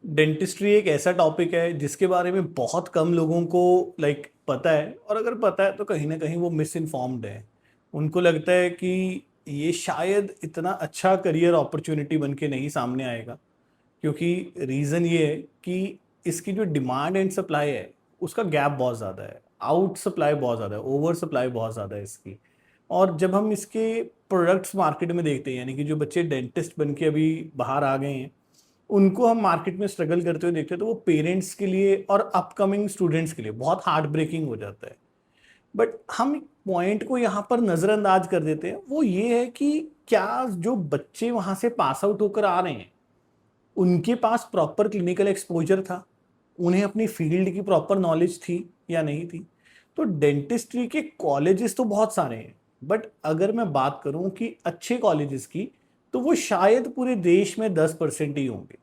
Dentistry एक ऐसा topic है जिसके बारे में बहुत कम लोगों को पता है, और अगर पता है तो कहीं ना कहीं वो मिस इन्फॉर्म्ड है। उनको लगता है कि ये शायद इतना अच्छा करियर अपॉर्चुनिटी बन के नहीं सामने आएगा, क्योंकि रीज़न ये है कि इसकी जो डिमांड एंड सप्लाई है उसका गैप बहुत ज़्यादा है, आउट सप्लाई बहुत ज़्यादा है, ओवर सप्लाई बहुत ज़्यादा है इसकी। और जब हम इसके प्रोडक्ट्स मार्केट में देखते हैं, यानी कि जो बच्चे डेंटिस्ट बन के अभी बाहर आ गए हैं, उनको हम मार्केट में स्ट्रगल करते हुए देखते हैं, तो वो पेरेंट्स के लिए और अपकमिंग स्टूडेंट्स के लिए बहुत हार्ट ब्रेकिंग हो जाता है। बट हम एक पॉइंट को यहाँ पर नज़रअंदाज कर देते हैं, वो ये है कि क्या जो बच्चे वहाँ से पास आउट होकर आ रहे हैं उनके पास प्रॉपर क्लिनिकल एक्सपोजर था, उन्हें अपनी फील्ड की प्रॉपर नॉलेज थी या नहीं थी। तो डेंटिस्ट्री के कॉलेजेस तो बहुत सारे हैं, बट अगर मैं बात करूं कि अच्छे कॉलेजेस की, तो वो शायद पूरे देश में 10% ही होंगे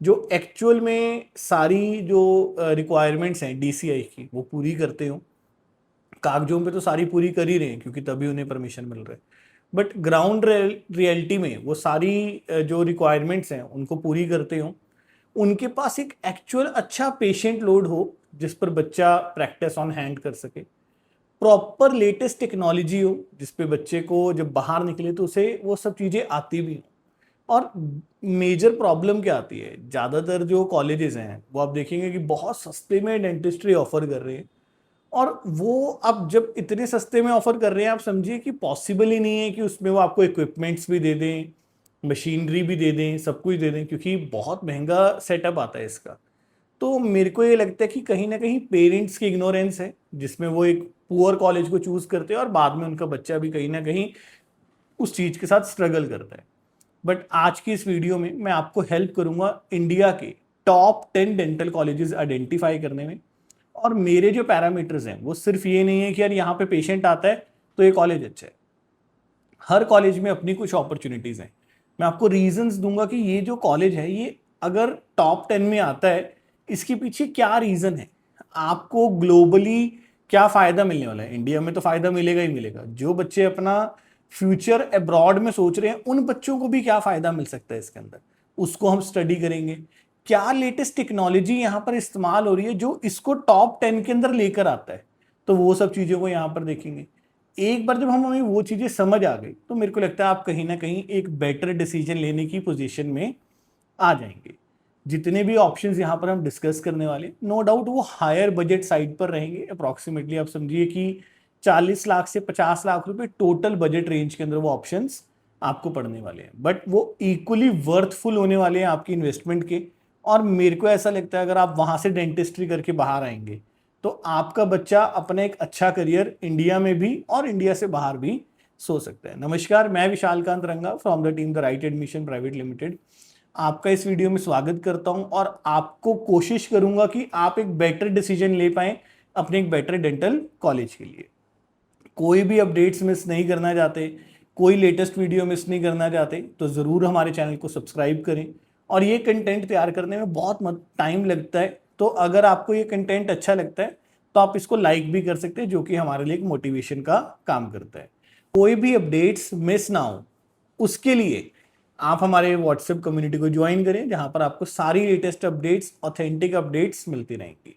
जो एक्चुअल में सारी जो रिक्वायरमेंट्स हैं डीसीआई की वो पूरी करते हो। कागजों पे तो सारी पूरी कर ही रहे हैं क्योंकि तभी उन्हें परमिशन मिल रहा है, बट ग्राउंड रियलिटी में वो सारी जो रिक्वायरमेंट्स हैं उनको पूरी करते हो। उनके पास एक एक्चुअल अच्छा पेशेंट लोड हो जिस पर बच्चा प्रैक्टिस ऑन हैंड कर सके, प्रॉपर लेटेस्ट टेक्नोलॉजी हो जिस पे बच्चे को जब बाहर निकले तो उसे वो सब चीज़ें आती भी हों। और मेजर प्रॉब्लम क्या आती है, ज़्यादातर जो कॉलेजेस हैं वो आप देखेंगे कि बहुत सस्ते में डेंटिस्ट्री ऑफर कर रहे हैं। और वो अब जब इतने सस्ते में ऑफर कर रहे हैं, आप समझिए कि पॉसिबल ही नहीं है कि उसमें वो आपको इक्विपमेंट्स भी दे दें, मशीनरी भी दे दें, सब कुछ दे दें, क्योंकि बहुत महंगा सेटअप आता है इसका। तो मेरे को ये लगता है कि कहीं ना कहीं पेरेंट्स की इग्नोरेंस है जिसमें वो एक पुअर कॉलेज को चूज करते हैं और बाद में उनका बच्चा भी कहीं ना कहीं उस चीज़ के साथ स्ट्रगल करता है। बट आज की इस वीडियो में मैं आपको हेल्प करूंगा इंडिया के टॉप 10 डेंटल कॉलेजेस आइडेंटिफाई करने में। और मेरे जो पैरामीटर्स हैं वो सिर्फ ये नहीं है कि यार यहाँ पे पेशेंट आता है तो ये कॉलेज अच्छा है। हर कॉलेज में अपनी कुछ अपॉर्चुनिटीज़ हैं। मैं आपको रीजंस दूंगा कि ये जो कॉलेज है ये अगर टॉप 10 में आता है, इसके पीछे क्या रीज़न है, आपको ग्लोबली क्या फ़ायदा मिलने वाला है। इंडिया में तो फ़ायदा मिलेगा ही मिलेगा, जो बच्चे अपना फ्यूचर अब्रॉड में सोच रहे हैं उन बच्चों को भी क्या फ़ायदा मिल सकता है इसके अंदर, उसको हम स्टडी करेंगे। क्या लेटेस्ट टेक्नोलॉजी यहाँ पर इस्तेमाल हो रही है जो इसको टॉप 10 के अंदर लेकर आता है, तो वो सब चीज़ों को यहाँ पर देखेंगे। एक बार जब हमें वो चीज़ें समझ आ गई तो मेरे को लगता है आप कहीं ना कहीं एक बेटर डिसीजन लेने की पोजीशन में आ जाएंगे। जितने भी ऑप्शंस यहाँ पर हम डिस्कस करने वाले, नो डाउट वो हायर बजट साइड पर रहेंगे। अप्रॉक्सीमेटली आप समझिए कि 40 लाख से 50 लाख रुपए टोटल बजट रेंज के अंदर वो ऑप्शंस आपको पड़ने वाले हैं, बट वो इक्वली वर्थफुल होने वाले हैं आपकी इन्वेस्टमेंट के। और मेरे को ऐसा लगता है अगर आप वहां से डेंटिस्ट्री करके बाहर आएंगे तो आपका बच्चा अपना एक अच्छा करियर इंडिया में भी और इंडिया से बाहर भी सो सकता है। नमस्कार, मैं विशाल कांत रंगा from the team the right admission private limited आपका इस वीडियो में स्वागत करता हूं, और आपको कोशिश करूंगा कि आप एक बेटर डिसीजन ले पाएं अपने एक बेटर डेंटल कॉलेज के लिए। कोई भी अपडेट्स मिस नहीं करना चाहते, कोई लेटेस्ट वीडियो मिस नहीं करना चाहते, तो ज़रूर हमारे चैनल को सब्सक्राइब करें। और ये कंटेंट तैयार करने में बहुत टाइम लगता है, तो अगर आपको ये कंटेंट अच्छा लगता है तो आप इसको लाइक भी कर सकते हैं, जो कि हमारे लिए एक मोटिवेशन का काम करता है। कोई भी अपडेट्स मिस ना हो उसके लिए आप हमारे व्हाट्सएप कम्युनिटी को ज्वाइन करें, जहां पर आपको सारी लेटेस्ट अपडेट्स, ऑथेंटिक अपडेट्स मिलती रहेंगी।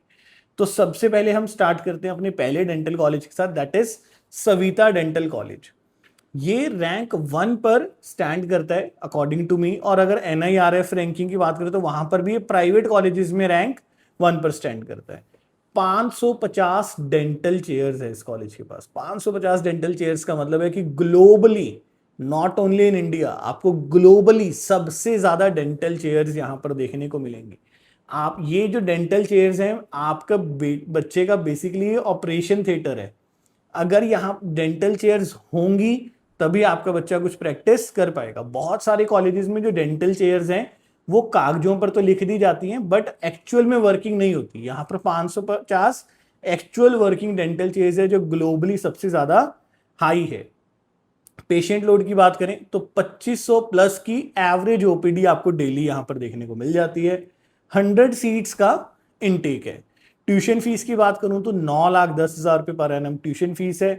तो सबसे पहले हम स्टार्ट करते हैं अपने पहले डेंटल कॉलेज के साथ, that is Savita dental college. ये रैंक 1 पर स्टैंड करता है अकॉर्डिंग टू मी, और अगर NIRF रैंकिंग की बात करें तो वहां पर भी ये प्राइवेट कॉलेजेस में रैंक 1 पर स्टैंड करता है। 550 डेंटल चेयर्स है इस कॉलेज के पास। 550 डेंटल चेयर्स का मतलब है कि globally, not only in India, आपको ग्लोबली सबसे ज्यादा डेंटल चेयर्स यहां पर देखने को मिलेंगी। आप ये जो डेंटल चेयर्स हैं आपका बच्चे का बेसिकली ऑपरेशन थिएटर है। अगर यहाँ डेंटल चेयर्स होंगी तभी आपका बच्चा कुछ प्रैक्टिस कर पाएगा। बहुत सारे कॉलेजेस में जो डेंटल चेयर्स हैं वो कागजों पर तो लिख दी जाती हैं बट एक्चुअल में वर्किंग नहीं होती। यहाँ पर 550 एक्चुअल वर्किंग डेंटल चेयर्स है जो ग्लोबली सबसे ज्यादा हाई है। पेशेंट लोड की बात करें तो 2500 प्लस की एवरेज ओपीडी आपको डेली यहां पर देखने को मिल जाती है। 100 सीट्स का इनटेक है। ट्यूशन फीस की बात करूं तो 9,10,000 रुपए पर एनम ट्यूशन फीस है।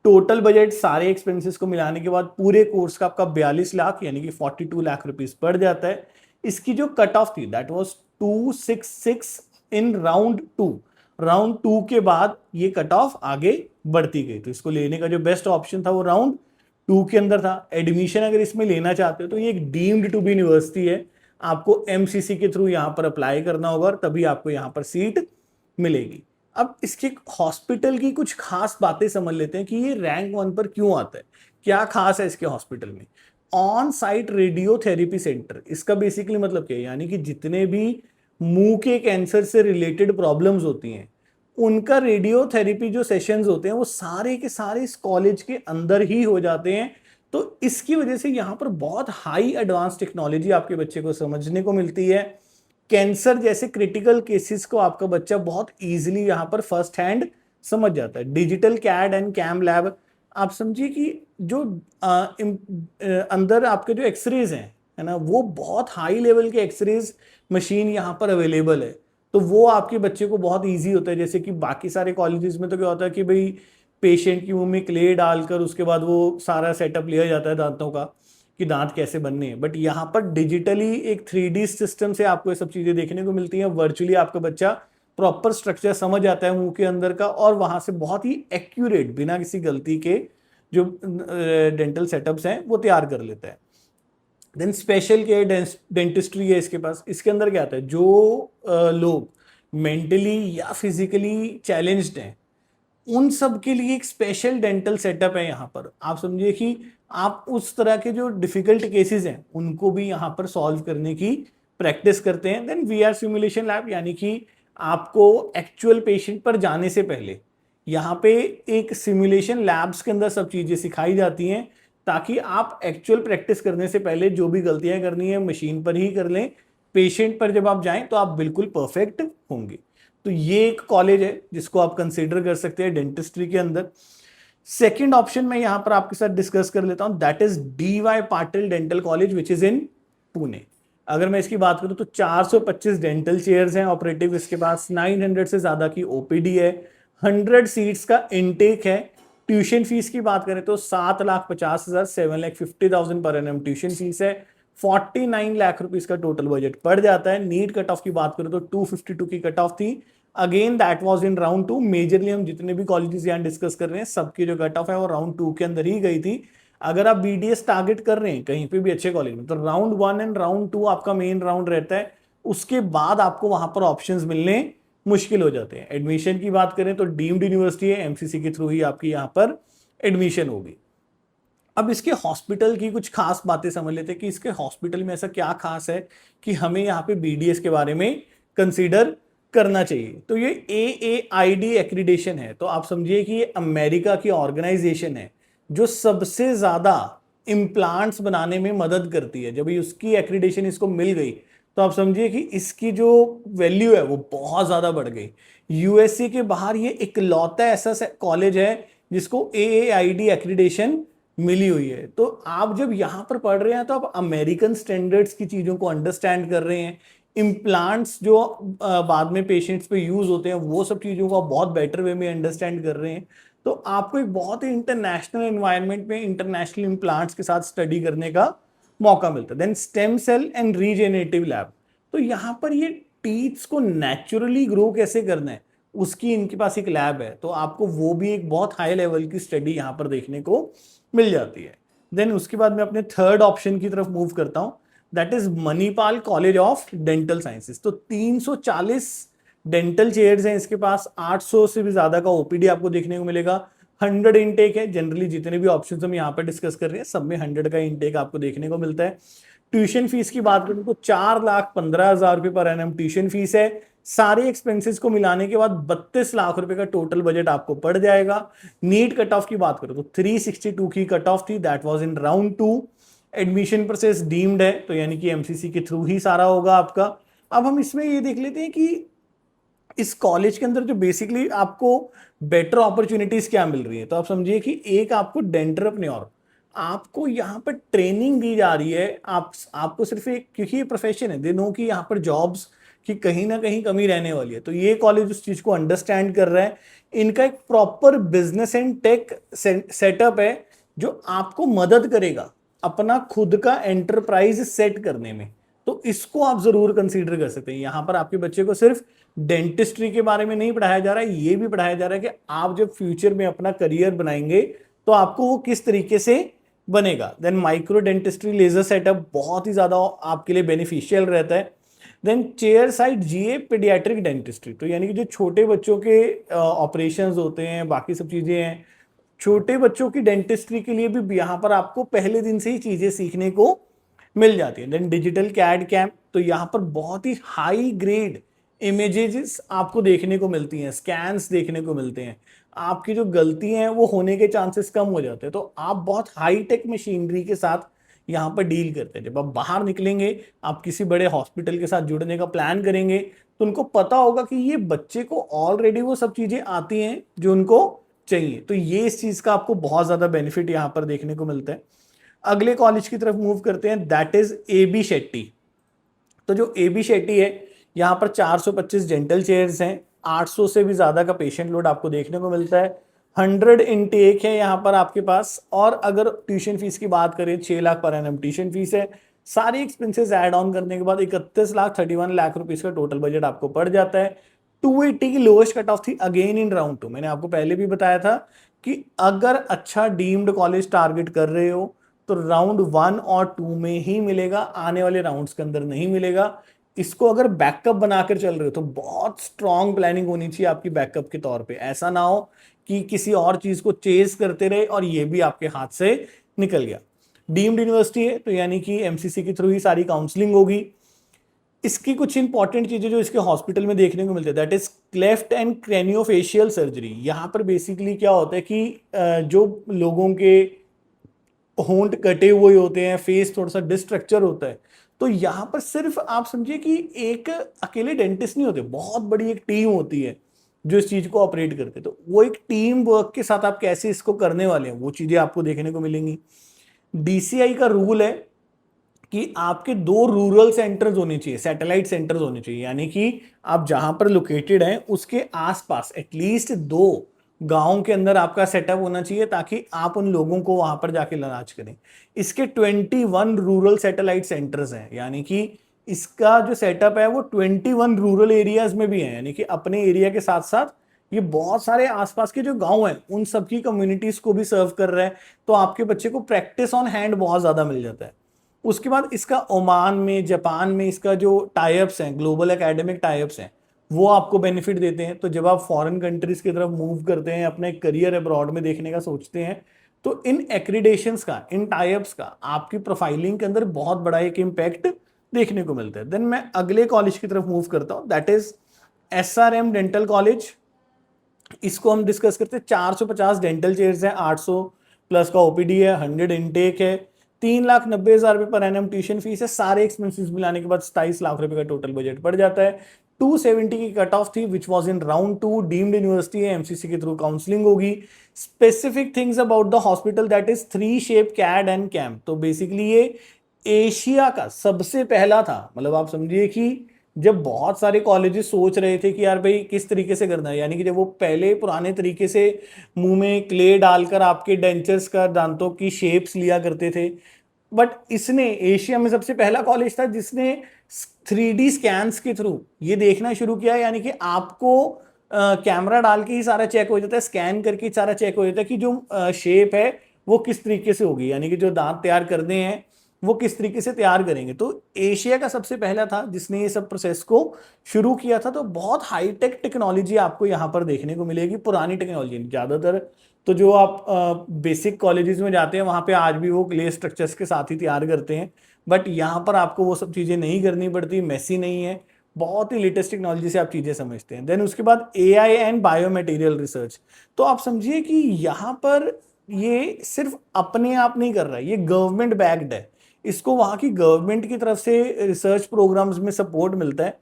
टोटल बजट सारे एक्सपेंसेस को मिलाने के बाद पूरे कोर्स का आपका 42 लाख यानी कि 42 लाख रुपीस पड़ जाता है। इसकी जो कट ऑफ थी that was 266 in round to के बाद ये कट ऑफ आगे बढ़ती गई। तो इसको लेने का जो बेस्ट ऑप्शन था वो राउंड टू के अंदर था। एडमिशन अगर इसमें लेना चाहते हो तो ये एक डीम्ड टू बी यूनिवर्सिटी है, आपको एमसीसी के थ्रू यहाँ पर अप्लाई करना होगा और तभी आपको यहाँ पर सीट मिलेगी। अब इसके हॉस्पिटल की कुछ खास बातें समझ लेते हैं कि ये रैंक 1 पर क्यों आता है, क्या खास है इसके हॉस्पिटल में। ऑन साइट रेडियोथेरेपी सेंटर, इसका बेसिकली मतलब क्या है, यानी कि जितने भी मुंह के कैंसर से रिलेटेड प्रॉब्लम्स होती हैं उनका रेडियोथेरेपी जो सेशंस होते हैं वो सारे के सारे इस कॉलेज के अंदर ही हो जाते हैं। तो इसकी वजह से यहाँ पर बहुत हाई एडवांस टेक्नोलॉजी आपके बच्चे को समझने को मिलती है। कैंसर जैसे क्रिटिकल केसेस को आपका बच्चा बहुत इजीली यहाँ पर फर्स्ट हैंड समझ जाता है। Digital CAD and CAM lab, आप समझिए कि जो अंदर आपके जो एक्सरेज हैं है ना, वो बहुत हाई लेवल के एक्सरेज मशीन यहाँ पर अवेलेबल है। तो वो आपके बच्चे को बहुत इजी होता है। जैसे कि बाकी सारे कॉलेजेस में तो क्या होता है कि भाई पेशेंट की मुंह में क्ले डालकर उसके बाद वो सारा सेटअप लिया जाता है दांतों का कि दांत कैसे बनने हैं, बट यहाँ पर डिजिटली एक 3D सिस्टम से आपको ये सब चीजें देखने को मिलती हैं। वर्चुअली आपका बच्चा प्रॉपर स्ट्रक्चर समझ आता है मुंह के अंदर का और वहां से बहुत ही एक्यूरेट बिना किसी गलती के जो डेंटल सेटअप्स हैं वो तैयार कर लेता है। देन स्पेशल केयर डेंटिस्ट्री है इसके पास। इसके अंदर क्या आता है, जो लोग मेंटली या फिजिकली चैलेंज्ड हैं उन सब के लिए एक स्पेशल डेंटल सेटअप है यहाँ पर। आप समझिए कि आप उस तरह के जो डिफिकल्ट केसेस हैं उनको भी यहाँ पर सॉल्व करने की प्रैक्टिस करते हैं। देन वीआर सिमुलेशन लैब, यानी कि आपको एक्चुअल पेशेंट पर जाने से पहले यहाँ पे एक सिमुलेशन लैब्स के अंदर सब चीजें सिखाई जाती हैं ताकि आप एक्चुअल प्रैक्टिस करने से पहले जो भी गलतियां करनी है मशीन पर ही कर लें। पेशेंट पर जब आप जाएं तो आप बिल्कुल परफेक्ट होंगे। तो ये एक कॉलेज है जिसको आप कंसीडर कर सकते हैं डेंटिस्ट्री के अंदर। सेकंड ऑप्शन मैं यहां पर आपके साथ डिस्कस कर लेता हूं, that is DY Patil dental college which is in Pune. अगर मैं इसकी बात करूं तो 425 डेंटल चेयर्स हैं ऑपरेटिव इसके पास, 900 से ज्यादा की ओपीडी है, 100 सीट्स का इनटेक है। ट्यूशन फीस की बात करें तो 7,50,000 7,50,000 पर एनम ट्यूशन फीस है। 49 लाख रुपीस का टोटल बजट पड़ जाता है। नीट कट ऑफ की बात करें तो 252 की कट ऑफ थी। Again that was in round 2। Majorly हम जितने भी कॉलेजेस यहाँ डिस्कस कर रहे हैं सबकी जो कट ऑफ है वो राउंड 2 के अंदर ही गई थी। अगर आप बीडीएस टारगेट कर रहे हैं कहीं पे भी अच्छे कॉलेज में तो राउंड 1 एंड राउंड 2 आपका मेन राउंड रहता है। उसके बाद आपको वहां पर ऑप्शंस मिलने मुश्किल हो जाते हैं। एडमिशन की बात करें तो डीम्ड यूनिवर्सिटी है, एमसीसी के थ्रू ही आपकी यहाँ पर एडमिशन होगी। अब इसके हॉस्पिटल की कुछ खास बातें समझ लेते हैं कि इसके हॉस्पिटल में ऐसा क्या खास है कि हमें यहाँ पे बीडीएस के बारे में कंसीडर करना चाहिए। तो ये AAID एक्रीडेशन है, तो आप समझिए कि ये अमेरिका की ऑर्गेनाइजेशन है जो सबसे ज्यादा इम्प्लांट्स बनाने में मदद करती है। जब उसकी एक्रीडेशन इसको मिल गई तो आप समझिए कि इसकी जो वैल्यू है वो बहुत ज्यादा बढ़ गई। यूएसए के बाहर ये इकलौता ऐसा कॉलेज है जिसको AAID एक्रीडेशन मिली हुई है। तो आप जब यहाँ पर पढ़ रहे हैं तो आप अमेरिकन स्टैंडर्ड्स की चीजों को अंडरस्टैंड कर रहे हैं। इम्प्लांट्स जो बाद में पेशेंट्स पे यूज होते हैं वो सब चीजों को आप बहुत बेटर वे में अंडरस्टैंड कर रहे हैं। तो आपको एक बहुत ही इंटरनेशनल एनवायरनमेंट में इंटरनेशनल इम्प्लांट्स के साथ स्टडी करने का मौका मिलता है। Then stem cell and regenerative lab, तो यहाँ पर ये टीथ्स को नेचुरली ग्रो कैसे करना है उसकी इनके पास एक लैब है। तो आपको वो भी एक बहुत हाई लेवल की स्टडी यहाँ पर देखने को मिल जाती है। देन उसके बाद मैं अपने थर्ड ऑप्शन की तरफ मूव करता हूं, that is Manipal college of dental sciences. तो 340 डेंटल चेयर्स हैं इसके पास, 800 से भी ज्यादा का ओपीडी आपको देखने को मिलेगा, 100 इनटेक है। जनरली जितने भी ऑप्शंस हम यहाँ पर डिस्कस कर रहे हैं सब में 100 का इनटेक आपको देखने को मिलता है। ट्यूशन फीस की बात करें तो 4,15,000 रुपए पर एनम ट्यूशन फीस है। सारे एक्सपेंसेस को मिलाने के बाद 32 लाख रुपए का टोटल बजट आपको पड़ जाएगा। नीट कट ऑफ की बात करो तो 362 की कट ऑफ थी, that was in round 2। Admission process deemed है, तो यानी कि एमसीसी के थ्रू ही सारा होगा आपका। अब हम इसमें ये देख लेते हैं कि इस कॉलेज के अंदर जो बेसिकली आपको बेटर अपॉर्चुनिटीज क्या मिल रही है। तो आप समझिए कि एक आपको डेंटरप्रेन्योर, आपको यहाँ पर ट्रेनिंग दी जा रही है। आपको सिर्फ एक, क्योंकि ये प्रोफेशन है, दे नो कि यहाँ पर जॉब्स की कहीं ना कहीं कमी रहने वाली है, तो ये कॉलेज उस चीज को अंडरस्टैंड कर रहा है। इनका एक proper business and tech setup है जो आपको मदद करेगा अपना खुद का एंटरप्राइज सेट करने में। तो इसको आप जरूर कंसीडर कर सकते हैं। यहाँ पर आपके बच्चे को सिर्फ डेंटिस्ट्री के बारे में नहीं पढ़ाया जा रहा है, ये भी पढ़ाया जा रहा है कि आप जब फ्यूचर में अपना करियर बनाएंगे तो आपको वो किस तरीके से बनेगा। Then micro dentistry laser setup बहुत ही ज्यादा आपके लिए बेनिफिशियल रहता है। Then chair side GA paediatric dentistry, तो यानी कि जो छोटे बच्चों के ऑपरेशंस होते हैं, बाकी सब चीजें हैं, छोटे बच्चों की डेंटिस्ट्री के लिए भी यहाँ पर आपको पहले दिन से ही चीजें सीखने को मिल जाती है। देन डिजिटल कैड कैम, तो यहाँ पर बहुत ही हाई ग्रेड इमेजेस आपको देखने को मिलती हैं, स्कैन्स देखने को मिलते हैं, आपकी जो गलतियां हैं वो होने के चांसेस कम हो जाते हैं। तो आप बहुत हाई टेक मशीनरी के साथ यहाँ पर डील करते हैं। जब आप बाहर निकलेंगे, आप किसी बड़े हॉस्पिटल के साथ जुड़ने का प्लान करेंगे, तो उनको पता होगा कि ये बच्चे को ऑलरेडी वो सब चीजें आती हैं जो उनको चाहिए। तो ये इस चीज का आपको बहुत ज्यादा बेनिफिट यहाँ पर देखने को मिलता है। अगले कॉलेज की तरफ मूव करते हैं, दैट इज AB शेट्टी। तो जो AB शेट्टी है, यहाँ पर 425 डेंटल चेयर्स हैं, 800 से भी ज्यादा का पेशेंट लोड आपको देखने को मिलता है, 100 इनटेक है यहाँ पर आपके पास। और अगर ट्यूशन फीस की बात करें, 6 lakh per annum tuition fees है। सारी एक्सपेंसेस ऐड ऑन करने के बाद 31 लाख 31 लाख रुपीज का टोटल बजट आपको पड़ जाता है। 280 की लोएस्ट कट ऑफ थी अगेन इन राउंड 2। मैंने आपको पहले भी बताया था कि अगर अच्छा डीम्ड कॉलेज टारगेट कर रहे हो तो राउंड 1 और 2 में ही मिलेगा, आने वाले राउंड्स के अंदर नहीं मिलेगा। इसको अगर बैकअप बनाकर चल रहे हो तो बहुत स्ट्रांग प्लानिंग होनी चाहिए आपकी बैकअप के तौर पे। ऐसा ना हो कि किसी और चीज को चेज करते रहे और ये भी आपके हाथ से निकल गया। डीम्ड यूनिवर्सिटी है, तो यानी कि MCC के थ्रू ही सारी काउंसलिंग होगी। इसकी कुछ इंपॉर्टेंट चीजें जो इसके हॉस्पिटल में देखने को मिलती है, that is cleft and craniofacial surgery. यहाँ पर बेसिकली क्या होता है कि जो लोगों के होंठ कटे हुए होते हैं, फेस थोड़ा सा डिस्ट्रक्चर होता है, तो यहाँ पर सिर्फ आप समझिए कि एक अकेले डेंटिस्ट नहीं होते, बहुत बड़ी एक टीम होती है जो इस चीज को ऑपरेट करते हैं। तो वो एक टीम वर्क के साथ आप कैसे इसको करने वाले हैं, वो चीजें आपको देखने को मिलेंगी। DCI का रूल है कि आपके 2 रूरल सेंटर्स होने चाहिए, सैटेलाइट सेंटर्स होने चाहिए, यानी कि आप जहां पर लोकेटेड हैं उसके आसपास एटलीस्ट 2 गांव के अंदर आपका सेटअप होना चाहिए, ताकि आप उन लोगों को वहां पर जाके इलाज करें। इसके 21 रूरल सैटेलाइट सेंटर्स हैं, यानी कि इसका जो सेटअप है वो 21 रूरल एरियाज में भी है, यानी कि अपने एरिया के साथ साथ ये बहुत सारे आसपास के जो गांव हैं उन सबकी कम्युनिटीज को भी सर्व कर रहा है। तो आपके बच्चे को प्रैक्टिस ऑन हैंड बहुत ज्यादा मिल जाता है। उसके बाद इसका ओमान में, जापान में इसका जो टाइप्स हैं, ग्लोबल एकेडमिक टाइप्स हैं, वो आपको बेनिफिट देते हैं। तो जब आप फॉरेन कंट्रीज की तरफ मूव करते हैं, अपने करियर अब्रॉड में देखने का सोचते हैं, तो इन एक्रीडेशंस का, इन टाइप्स का आपकी प्रोफाइलिंग के अंदर बहुत बड़ा एक इम्पैक्ट देखने को मिलता है। देन मैं अगले कॉलेज की तरफ मूव करता हूं, that is SRM dental college. इसको हम डिस्कस करते हैं। 450 डेंटल चेयर्स हैं, 800 प्लस का OPD है, 100 इनटेक है, 3,90,000 रुपए पर एनम ट्यूशन फीस है। सारे एक्सपेंसेस मिलाने के बाद 27 लाख रुपए का टोटल बजट पड़ जाता है। 270 की कट ऑफ थी which was in round 2। Deemed university है, MCC के थ्रू काउंसलिंग होगी। Specific things about the hospital, that is 3 shape CAD and CAM. तो बेसिकली ये एशिया का सबसे पहला था। मतलब आप समझिए कि जब बहुत सारे कॉलेजेस सोच रहे थे कि यार भाई किस तरीके से करना है, यानी कि जब वो पहले पुराने तरीके से मुंह में क्ले डालकर आपके डेंचर्स का, दांतों की शेप्स लिया करते थे, बट इसने एशिया में सबसे पहला कॉलेज था जिसने 3D स्कैन्स के थ्रू ये देखना शुरू किया। यानी कि आपको कैमरा डाल के ही सारा चेक हो जाता है, स्कैन करके ही सारा चेक हो जाता है कि जो शेप है वो किस तरीके से होगी, यानी कि जो दांत तैयार करने हैं वो किस तरीके से तैयार करेंगे। तो एशिया का सबसे पहला था जिसने ये सब प्रोसेस को शुरू किया था। तो बहुत हाईटेक टेक्नोलॉजी आपको यहाँ पर देखने को मिलेगी, पुरानी टेक्नोलॉजी। ज्यादातर तो जो आप बेसिक कॉलेजेस में जाते हैं वहां पे आज भी वो क्ले स्ट्रक्चर्स के साथ ही तैयार करते हैं, बट यहाँ पर आपको वो सब चीजें नहीं करनी पड़ती, मेसी नहीं है, बहुत ही लेटेस्ट टेक्नोलॉजी से आप चीजें समझते हैं। देन उसके बाद AI एंड बायोमटेरियल रिसर्च। तो आप समझिए कि यहाँ पर ये सिर्फ अपने आप नहीं कर रहा है, ये गवर्नमेंट बैक्ड है। इसको वहां की गवर्नमेंट की तरफ से रिसर्च प्रोग्राम्स में सपोर्ट मिलता है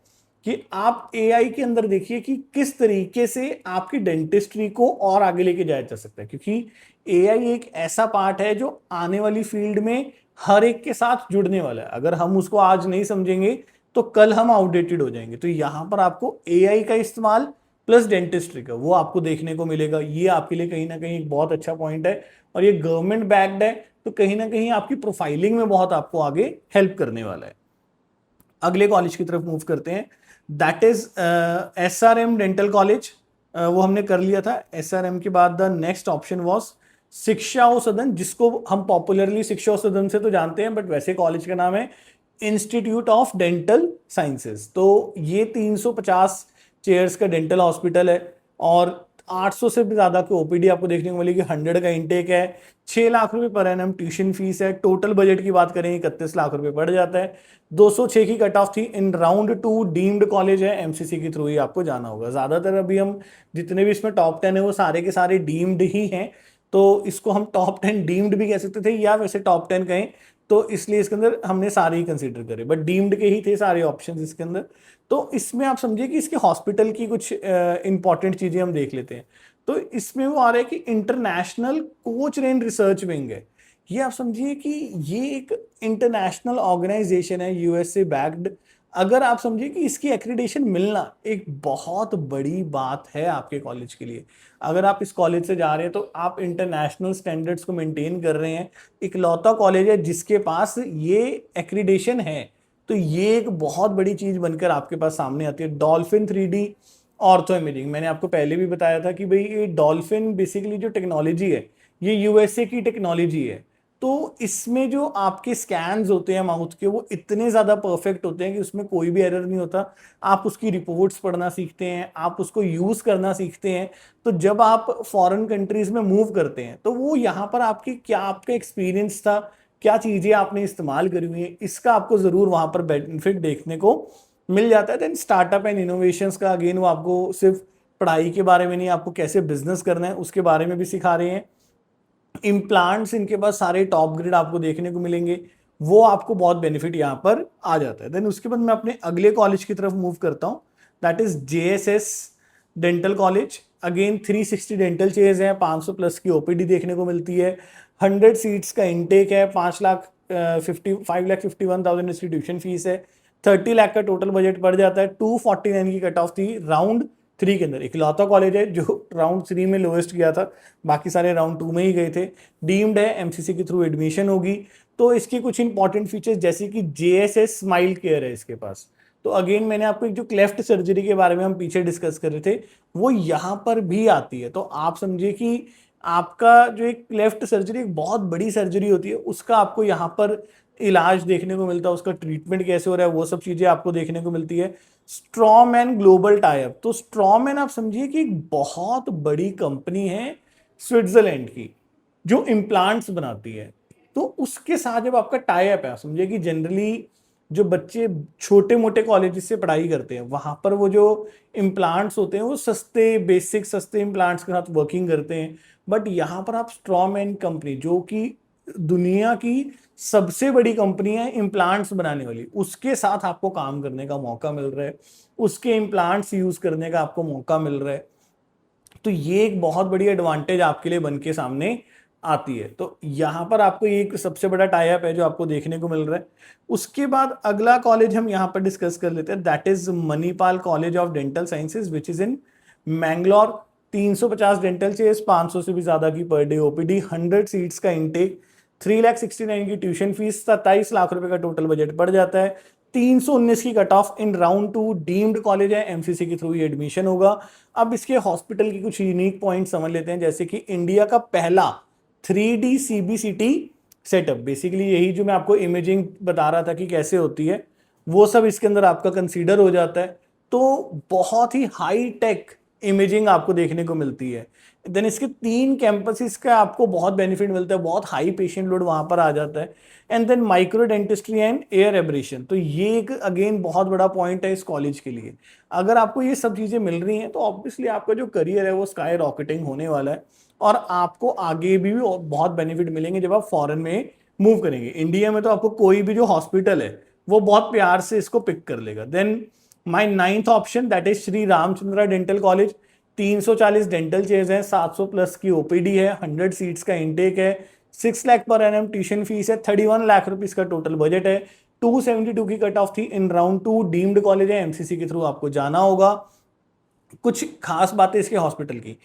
कि आप AI के अंदर देखिए कि किस तरीके से आपकी डेंटिस्ट्री को और आगे लेके जाया जा सकता है, क्योंकि AI एक ऐसा पार्ट है जो आने वाली फील्ड में हर एक के साथ जुड़ने वाला है। अगर हम उसको आज नहीं समझेंगे तो कल हम आउटडेटेड हो जाएंगे। तो यहाँ पर आपको AI का इस्तेमाल प्लस डेंटिस्ट्री का वो आपको देखने को मिलेगा। ये आपके लिए कहीं ना कहीं एक बहुत अच्छा पॉइंट है, और ये गवर्नमेंट बैक्ड है, तो कहीं ना कहीं आपकी प्रोफाइलिंग में बहुत आपको आगे हेल्प करने वाला है। अगले कॉलेज की तरफ मूव करते हैं, that is SRM dental college. वो हमने कर लिया था। SRM के बाद द नेक्स्ट ऑप्शन वॉज शिक्षा ओ सदन, जिसको हम पॉपुलरली शिक्षा ओ सदन से तो जानते हैं, बट वैसे कॉलेज का नाम है इंस्टीट्यूट ऑफ डेंटल साइंसेज। तो ये 350 चेयर्स का डेंटल हॉस्पिटल है और 800 से भी ज्यादा की ओपीडी आपको देखने को मिलेगी। 100 का इनटेक है, 6 लाख रुपए पर एनम ट्यूशन फीस है। टोटल बजट की बात करें 31 लाख रुपए पड़ जाता है। 206 की कट ऑफ थी। इन राउंड 2 डीम्ड कॉलेज है, एमसीसी के थ्रू ही आपको जाना होगा। ज्यादातर अभी हम जितने भी इसमें टॉप 10 है वो सारे के सारे डीम्ड ही हैं, तो इसको हम टॉप 10 डीम्ड भी कह सकते थे या वैसे टॉप 10 कहें, तो इसलिए इसके अंदर हमने सारे ही कंसीडर करे, बट डीम्ड के ही थे सारे ऑप्शन इसके अंदर। तो इसमें आप समझिए कि इसके हॉस्पिटल की कुछ इंपॉर्टेंट चीजें हम देख लेते हैं। तो इसमें वो आ रहा है कि इंटरनेशनल कोचरेन रिसर्च विंग है। ये आप समझिए कि ये एक इंटरनेशनल ऑर्गेनाइजेशन है, यूएसए बैक्ड। अगर आप समझिए कि इसकी एक्रेडिटेशन मिलना एक बहुत बड़ी बात है आपके कॉलेज के लिए। अगर आप इस कॉलेज से जा रहे हैं तो आप इंटरनेशनल स्टैंडर्ड्स को मेंटेन कर रहे हैं। इकलौता कॉलेज है जिसके पास ये एक्रीडेशन है, तो ये एक बहुत बड़ी चीज बनकर आपके पास सामने आती है। डॉल्फिन 3D ऑर्थो इमेजिंग, मैंने आपको पहले भी बताया था कि भाई ये डॉल्फिन बेसिकली जो टेक्नोलॉजी है ये यूएसए की टेक्नोलॉजी है। तो इसमें जो आपके स्कैन्स होते हैं माउथ के वो इतने ज्यादा परफेक्ट होते हैं कि उसमें कोई भी एरर नहीं होता। आप उसकी रिपोर्ट्स पढ़ना सीखते हैं, आप उसको यूज करना सीखते हैं। तो जब आप फॉरेन कंट्रीज में मूव करते हैं तो वो यहाँ पर आपकी क्या आपका एक्सपीरियंस था, क्या चीजें आपने इस्तेमाल करी हुई है, इसका आपको जरूर वहां पर बेनिफिट देखने को मिल जाता है। देन स्टार्टअप एंड इनोवेशंस का अगेन वो आपको सिर्फ पढ़ाई के बारे में नहीं, आपको कैसे बिजनेस करना है उसके बारे में भी सिखा रहे हैं। इम्प्लांट्स इनके पास सारे टॉप ग्रेड आपको देखने को मिलेंगे, वो आपको बहुत बेनिफिट यहाँ पर आ जाता है। देन उसके बाद मैं अपने अगले कॉलेज की तरफ मूव करता हूँ, that is JSS dental college. Again 360 dental chairs हैं, 500 प्लस की ओपीडी देखने को मिलती है, 100 सीट्स का इनटेक है, 5,51,000 इसकी ट्यूशन फीस है, 30 लाख का टोटल बजट पड़ जाता है। 249 की कट ऑफ थी राउंड 3 के अंदर। इकलौता कॉलेज है जो राउंड 3 में लोएस्ट गया था, बाकी सारे राउंड 2 में ही गए थे। डीम्ड है, एमसीसी के थ्रू एडमिशन होगी। तो इसके कुछ इंपॉर्टेंट फीचर्स जैसे कि JSS स्माइल केयर है इसके पास। तो अगेन मैंने आपको एक जो क्लेफ्ट सर्जरी के बारे में हम पीछे डिस्कस कर रहे थे वो यहाँ पर भी आती है। तो आप समझिए कि आपका जो एक क्लेफ्ट सर्जरी एक बहुत बड़ी सर्जरी होती है, उसका आपको यहाँ पर इलाज देखने को मिलता है, उसका ट्रीटमेंट कैसे हो रहा है वो सब चीजें आपको देखने को मिलती है। स्ट्रॉमैन ग्लोबल टाइप, तो स्ट्रॉमैन आप समझिए कि एक बहुत बड़ी कंपनी है स्विट्जरलैंड की जो इम्प्लांट्स बनाती है। तो उसके साथ जब आपका टाई अप है, समझिए कि जनरली जो बच्चे छोटे मोटे कॉलेजेस से पढ़ाई करते हैं वहां पर वो जो इम्प्लांट्स होते हैं वो सस्ते बेसिक सस्ते इम्प्लांट्स के साथ वर्किंग करते हैं। बट यहाँ पर आप स्ट्रॉमैन कंपनी जो कि दुनिया की सबसे बड़ी कंपनी है इम्प्लांट्स बनाने वाली, उसके साथ आपको काम करने का मौका मिल रहा है, उसके इम्प्लांट्स यूज करने का आपको मौका मिल रहा है। तो ये एक बहुत बड़ी एडवांटेज आपके लिए बन के सामने आती है। तो यहाँ पर आपको ये एक सबसे बड़ा टाई अप है जो आपको देखने को मिल रहा है। उसके बाद अगला कॉलेज हम यहाँ पर डिस्कस कर लेते हैं, that is Manipal college of dental sciences which is in Mangalore. 350 dental chairs, 500 से भी ज्यादा की पर डे ओपीडी, 100 सीट्स का इनटेक, 3,69,000 की ट्यूशन फीस, 27 लाख रुपए का टोटल बजट पड़ जाता है। 319 की cut of. In round 2 deemed college है, एमसीसी के थ्रू ही एडमिशन होगा। अब इसके हॉस्पिटल की कुछ यूनिक पॉइंट समझ लेते हैं, जैसे कि इंडिया का पहला 3D CBCT सेटअप, बेसिकली यही जो मैं आपको इमेजिंग बता रहा था कि कैसे होती है वो सब इसके अंदर आपका कंसीडर हो जाता है। तो बहुत ही हाई टेक इमेजिंग आपको देखने को मिलती है। देन इसके 3 कैंपसेस का आपको बहुत बेनिफिट मिलता है, बहुत हाई पेशेंट लोड वहां पर आ जाता है। And then micro dentistry and air abrasion, तो ये एक अगेन बहुत बड़ा पॉइंट है इस कॉलेज के लिए। अगर आपको ये सब चीजें मिल रही हैं तो ऑब्वियसली आपका जो करियर है वो स्काई रॉकेटिंग होने वाला है और आपको आगे भी बहुत बेनिफिट मिलेंगे जब आप फॉरेन में मूव करेंगे। इंडिया में तो आपको कोई भी जो हॉस्पिटल है वो बहुत प्यार से इसको पिक कर लेगा। Then my 9th option that is Shri Ramachandra dental college. 340 dental chairs हैं, 700 प्लस की ओपीडी है, 100 सीट्स का इनटेक है, 6 lakh per annum tuition fees है, 31 लाख रुपीस का टोटल बजट है। 272 की कट ऑफ थी। इन राउंड 2 डीम्ड कॉलेज है, एमसीसी के थ्रू आपको जाना होगा। कुछ खास बातें इसके हॉस्पिटल की,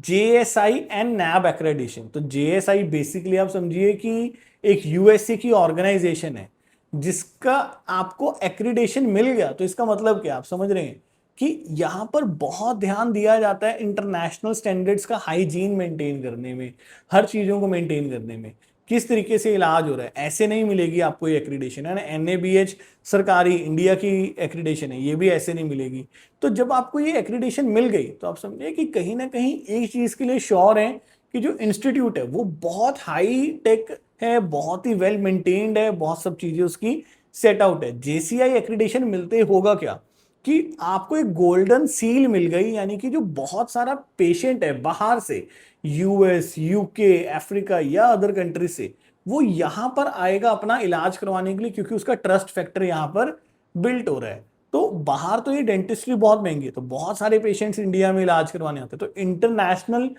JSI एंड नैब एक्रेडिशन। तो JSI बेसिकली आप समझिए कि एक यूएसए की ऑर्गेनाइजेशन है जिसका आपको एक्रीडेशन मिल गया, तो इसका मतलब क्या, आप समझ रहे हैं कि यहां पर बहुत ध्यान दिया जाता है इंटरनेशनल स्टैंडर्ड्स का, हाइजीन मेंटेन करने में, हर चीजों को मेंटेन करने में, किस तरीके से इलाज हो रहा है। ऐसे नहीं मिलेगी आपको ये एक्रीडेशन, है ना, NABH सरकारी इंडिया की एक्रीडेशन है, ये भी ऐसे नहीं मिलेगी। तो जब आपको ये एक्रीडेशन मिल गई तो आप समझिए कि कहीं ना कहीं एक चीज के लिए श्योर है कि जो इंस्टीट्यूट है वो बहुत हाई टेक है, बहुत ही वेल मेंटेन्ड है, बहुत सब चीजें उसकी सेट आउट है। JCI एक्रीडेशन मिलते होगा क्या कि आपको एक गोल्डन सील मिल गई, यानी कि जो बहुत सारा पेशेंट है बाहर से, US, UK, अफ्रीका या अदर कंट्री से, वो यहां पर आएगा अपना इलाज करवाने के लिए, क्योंकि उसका ट्रस्ट फैक्टर यहां पर बिल्ट हो रहा है। तो बाहर तो ये डेंटिस्ट्री बहुत महंगी है, तो बहुत सारे पेशेंट्स इंडिया में इलाज करवाने आते हैं, तो इंटरनेशनल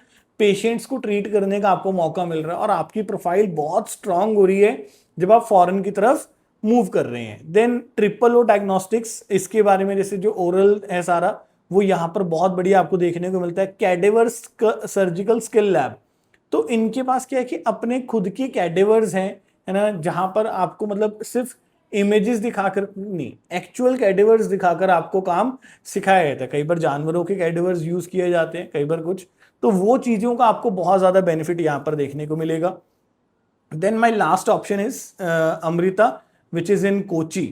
पेशेंट्स को ट्रीट करने का आपको मौका मिल रहा है, और आपकी प्रोफाइल बहुत स्ट्रांग हो रही है जब आप फॉरेन की तरफ मूव कर रहे हैं। देन OOO डायग्नोस्टिक्स, इसके बारे में जैसे जो ओरल है सारा, वो यहाँ पर बहुत बढ़िया आपको देखने को मिलता है। कैडेवर्स सर्जिकल स्किल लैब, तो इनके पास क्या है कि अपने खुद के कैडेवर्स हैं, है ना, जहां पर आपको मतलब सिर्फ इमेजेस दिखाकर नहीं, एक्चुअल कैडेवर्स दिखाकर आपको काम सिखाया जाता है। कई बार जानवरों के कैडेवर्स यूज किए जाते हैं, कई बार कुछ, तो वो चीजों का आपको बहुत ज्यादा बेनिफिट यहाँ पर देखने को मिलेगा। Then my last option is Amrita, which is in Kochi.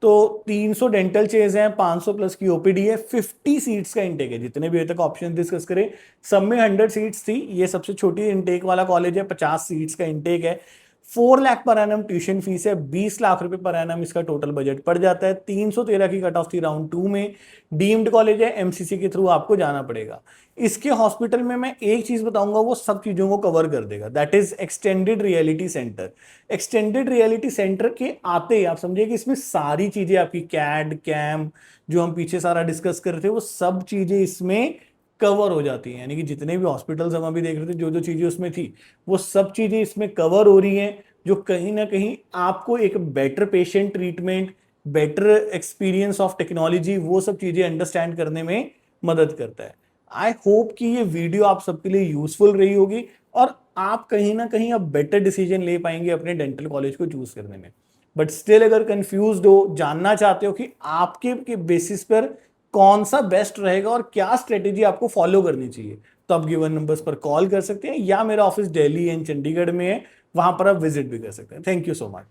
तो 300 डेंटल चेयर्स हैं, 500 प्लस की OPD है, 50 सीट्स का इंटेक है। जितने भी अभी तक ऑप्शन डिस्कस करें सब में 100 सीट्स थी, ये सबसे छोटी इंटेक वाला कॉलेज है, 50 सीट्स का इंटेक है। 4 lakh per annum tuition fees है, 20 लाख रुपए पर एनम इसका टोटल बजट पड़ जाता है। 313 की कट ऑफ थी राउंड 2 में। डीम्ड कॉलेज है, MCC के थ्रू आपको जाना पड़ेगा। इसके हॉस्पिटल में मैं एक चीज बताऊंगा, वो सब चीजों को कवर कर देगा, that is extended reality centre. Extended reality centre के आते ही आप समझिए कि इसमें सारी चीजें आपकी कैड कैम जो हम पीछे सारा डिस्कस कर रहे थे, वो सब चीजें इसमें कवर हो जाती हैं। यानी कि जितने भी हॉस्पिटल्स हम अभी देख रहे थे, जो जो चीजें उसमें थी, वो सब चीजें इसमें कवर हो रही हैं, जो कहीं ना कहीं आपको एक better patient treatment, better experience of technology, वो सब चीजें अंडरस्टैंड करने में मदद करता है। आई होप कि ये वीडियो आप सबके लिए यूजफुल रही होगी, और आप कहीं ना कहीं अब बेटर डिसीजन ले पाएंगे अपने डेंटल कॉलेज को चूज करने में। बट स्टिल अगर कंफ्यूज्ड हो, जानना चाहते हो कि आपके के बेसिस पर कौन सा बेस्ट रहेगा और क्या स्ट्रेटेजी आपको फॉलो करनी चाहिए, तो आप गिवन नंबर्स पर कॉल कर सकते हैं, या मेरा ऑफिस दिल्ली एंड चंडीगढ़ में है, वहां पर आप विजिट भी कर सकते हैं। Thank you so much.